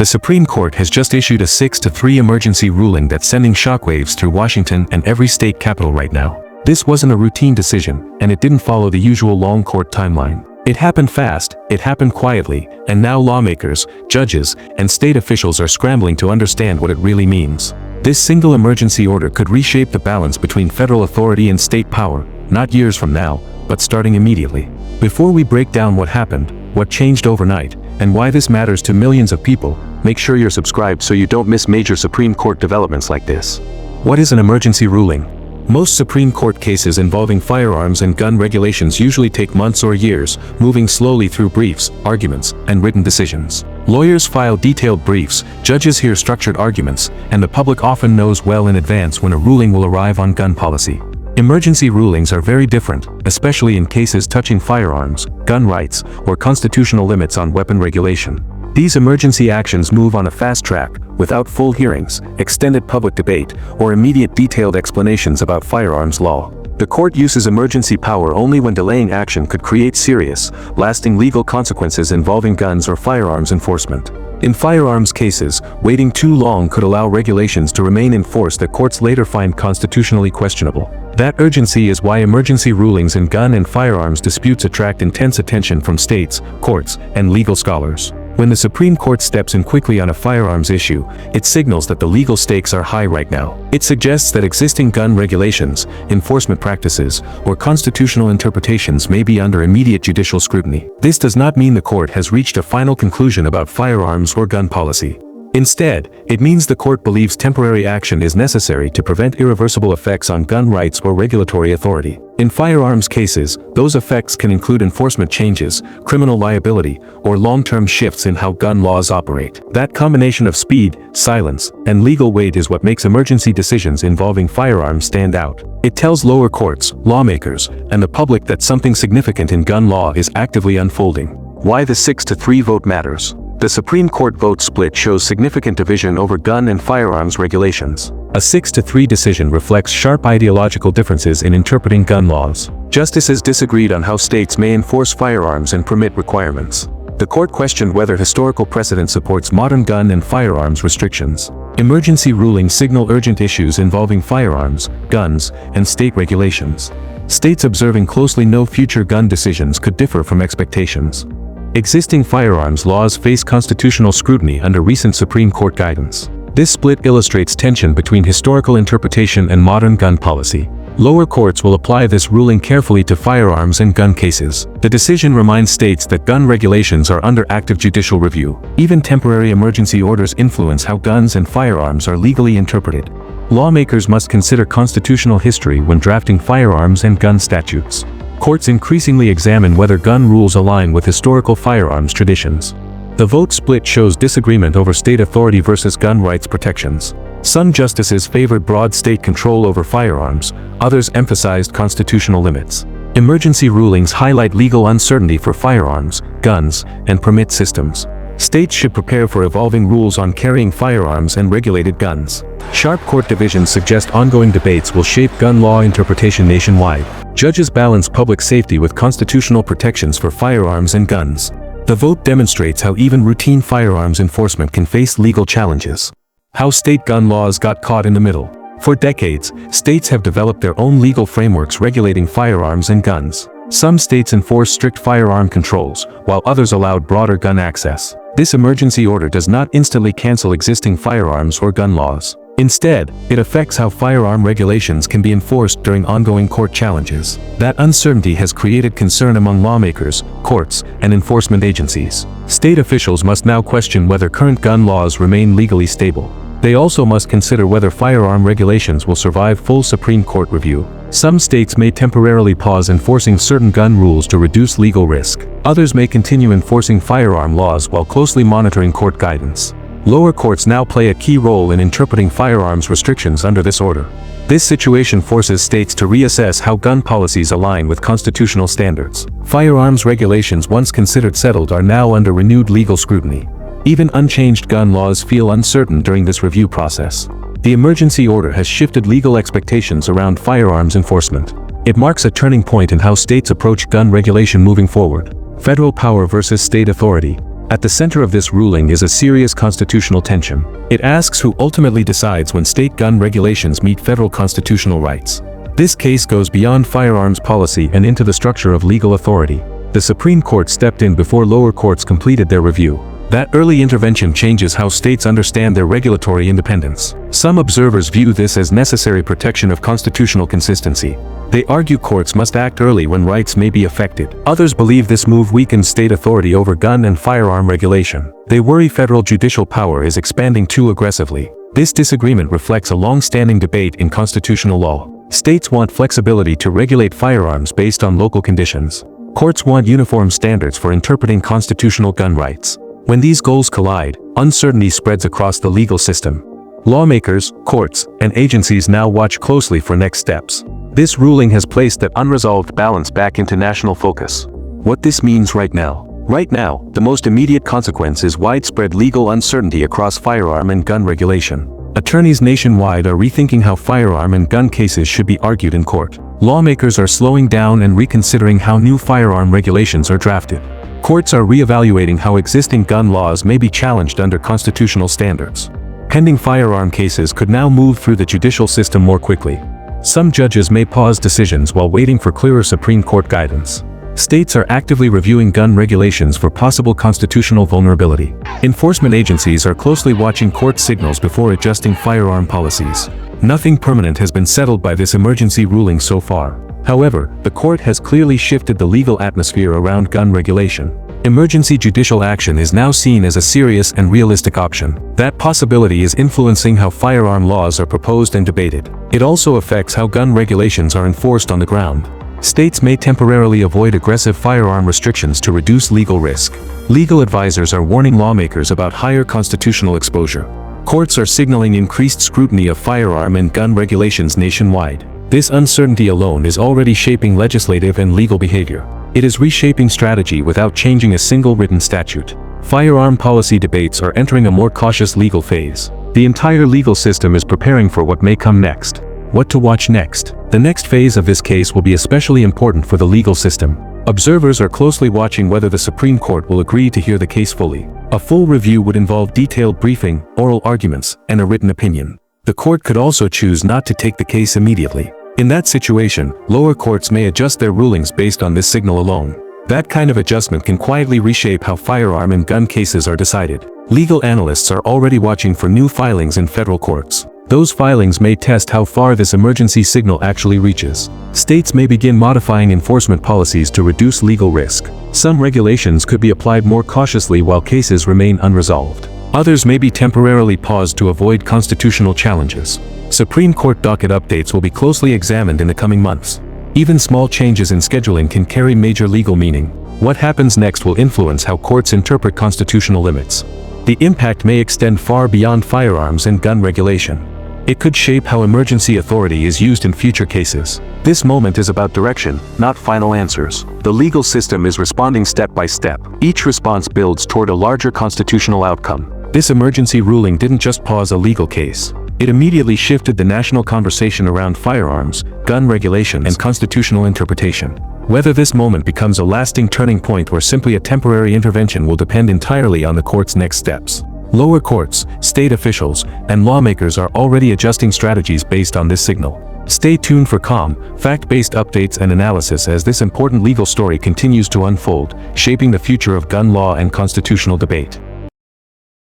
The Supreme Court has just issued a 6-3 emergency ruling that's sending shockwaves through Washington and every state capital right now. This wasn't a routine decision, and it didn't follow the usual long court timeline. It happened fast, it happened quietly, and now lawmakers, judges, and state officials are scrambling to understand what it really means. This single emergency order could reshape the balance between federal authority and state power, not years from now, but starting immediately. Before we break down what happened, what changed overnight, and why this matters to millions of people, make sure you're subscribed so you don't miss major Supreme Court developments like this. What is an emergency ruling? Most Supreme Court cases involving firearms and gun regulations usually take months or years, moving slowly through briefs, arguments, and written decisions. Lawyers file detailed briefs, judges hear structured arguments, and the public often knows well in advance when a ruling will arrive on gun policy. Emergency rulings are very different, especially in cases touching firearms, gun rights, or constitutional limits on weapon regulation. These emergency actions move on a fast track, without full hearings, extended public debate, or immediate detailed explanations about firearms law. The court uses emergency power only when delaying action could create serious, lasting legal consequences involving guns or firearms enforcement. In firearms cases, waiting too long could allow regulations to remain in force that courts later find constitutionally questionable. That urgency is why emergency rulings in gun and firearms disputes attract intense attention from states, courts, and legal scholars. When the Supreme Court steps in quickly on a firearms issue, it signals that the legal stakes are high right now. It suggests that existing gun regulations, enforcement practices, or constitutional interpretations may be under immediate judicial scrutiny. This does not mean the court has reached a final conclusion about firearms or gun policy. Instead, it means the court believes temporary action is necessary to prevent irreversible effects on gun rights or regulatory authority. In firearms cases, those effects can include enforcement changes, criminal liability, or long-term shifts in how gun laws operate. That combination of speed, silence, and legal weight is what makes emergency decisions involving firearms stand out. It tells lower courts, lawmakers, and the public that something significant in gun law is actively unfolding. Why the 6-3 vote matters. The Supreme Court vote split shows significant division over gun and firearms regulations. A 6-3 decision reflects sharp ideological differences in interpreting gun laws. Justices disagreed on how states may enforce firearms and permit requirements. The court questioned whether historical precedent supports modern gun and firearms restrictions. Emergency rulings signal urgent issues involving firearms, guns, and state regulations. States observing closely know future gun decisions could differ from expectations. Existing firearms laws face constitutional scrutiny under recent Supreme Court guidance. This split illustrates tension between historical interpretation and modern gun policy. Lower courts will apply this ruling carefully to firearms and gun cases. The decision reminds states that gun regulations are under active judicial review. Even temporary emergency orders influence how guns and firearms are legally interpreted. Lawmakers must consider constitutional history when drafting firearms and gun statutes. Courts increasingly examine whether gun rules align with historical firearms traditions. The vote split shows disagreement over state authority versus gun rights protections. Some justices favored broad state control over firearms, others emphasized constitutional limits. Emergency rulings highlight legal uncertainty for firearms, guns, and permit systems. States should prepare for evolving rules on carrying firearms and regulated guns. Sharp court divisions suggest ongoing debates will shape gun law interpretation nationwide. Judges balance public safety with constitutional protections for firearms and guns. The vote demonstrates how even routine firearms enforcement can face legal challenges. How state gun laws got caught in the middle. For decades, states have developed their own legal frameworks regulating firearms and guns. Some states enforced strict firearm controls, while others allowed broader gun access. This emergency order does not instantly cancel existing firearms or gun laws. Instead, it affects how firearm regulations can be enforced during ongoing court challenges. That uncertainty has created concern among lawmakers, courts, and enforcement agencies. State officials must now question whether current gun laws remain legally stable. They also must consider whether firearm regulations will survive full Supreme Court review. Some states may temporarily pause enforcing certain gun rules to reduce legal risk. Others may continue enforcing firearm laws while closely monitoring court guidance. Lower courts now play a key role in interpreting firearms restrictions under this order. This situation forces states to reassess how gun policies align with constitutional standards. Firearms regulations once considered settled are now under renewed legal scrutiny. Even unchanged gun laws feel uncertain during this review process. The emergency order has shifted legal expectations around firearms enforcement. It marks a turning point in how states approach gun regulation moving forward. Federal power versus state authority. At the center of this ruling is a serious constitutional tension. It asks who ultimately decides when state gun regulations meet federal constitutional rights. This case goes beyond firearms policy and into the structure of legal authority. The Supreme Court stepped in before lower courts completed their review. That early intervention changes how states understand their regulatory independence. Some observers view this as necessary protection of constitutional consistency. They argue courts must act early when rights may be affected. Others believe this move weakens state authority over gun and firearm regulation. They worry federal judicial power is expanding too aggressively. This disagreement reflects a long-standing debate in constitutional law. States want flexibility to regulate firearms based on local conditions. Courts want uniform standards for interpreting constitutional gun rights. When these goals collide, uncertainty spreads across the legal system. Lawmakers, courts, and agencies now watch closely for next steps. This ruling has placed that unresolved balance back into national focus. What this means right now. Right now, the most immediate consequence is widespread legal uncertainty across firearm and gun regulation. Attorneys nationwide are rethinking how firearm and gun cases should be argued in court. Lawmakers are slowing down and reconsidering how new firearm regulations are drafted. Courts are re-evaluating how existing gun laws may be challenged under constitutional standards. Pending firearm cases could now move through the judicial system more quickly. Some judges may pause decisions while waiting for clearer Supreme Court guidance. States are actively reviewing gun regulations for possible constitutional vulnerability. Enforcement agencies are closely watching court signals before adjusting firearm policies. Nothing permanent has been settled by this emergency ruling so far. However, the court has clearly shifted the legal atmosphere around gun regulation. Emergency judicial action is now seen as a serious and realistic option. That possibility is influencing how firearm laws are proposed and debated. It also affects how gun regulations are enforced on the ground. States may temporarily avoid aggressive firearm restrictions to reduce legal risk. Legal advisors are warning lawmakers about higher constitutional exposure. Courts are signaling increased scrutiny of firearm and gun regulations nationwide. This uncertainty alone is already shaping legislative and legal behavior. It is reshaping strategy without changing a single written statute. Firearm policy debates are entering a more cautious legal phase. The entire legal system is preparing for what may come next. What to watch next? The next phase of this case will be especially important for the legal system. Observers are closely watching whether the Supreme Court will agree to hear the case fully. A full review would involve detailed briefing, oral arguments, and a written opinion. The court could also choose not to take the case immediately. In that situation, lower courts may adjust their rulings based on this signal alone. That kind of adjustment can quietly reshape how firearm and gun cases are decided. Legal analysts are already watching for new filings in federal courts. Those filings may test how far this emergency signal actually reaches. States may begin modifying enforcement policies to reduce legal risk. Some regulations could be applied more cautiously while cases remain unresolved. Others may be temporarily paused to avoid constitutional challenges. Supreme Court docket updates will be closely examined in the coming months. Even small changes in scheduling can carry major legal meaning. What happens next will influence how courts interpret constitutional limits. The impact may extend far beyond firearms and gun regulation. It could shape how emergency authority is used in future cases. This moment is about direction, not final answers. The legal system is responding step by step. Each response builds toward a larger constitutional outcome. This emergency ruling didn't just pause a legal case. It immediately shifted the national conversation around firearms, gun regulations, and constitutional interpretation. Whether this moment becomes a lasting turning point or simply a temporary intervention will depend entirely on the court's next steps. Lower courts, state officials, and lawmakers are already adjusting strategies based on this signal. Stay tuned for calm, fact-based updates and analysis as this important legal story continues to unfold, shaping the future of gun law and constitutional debate.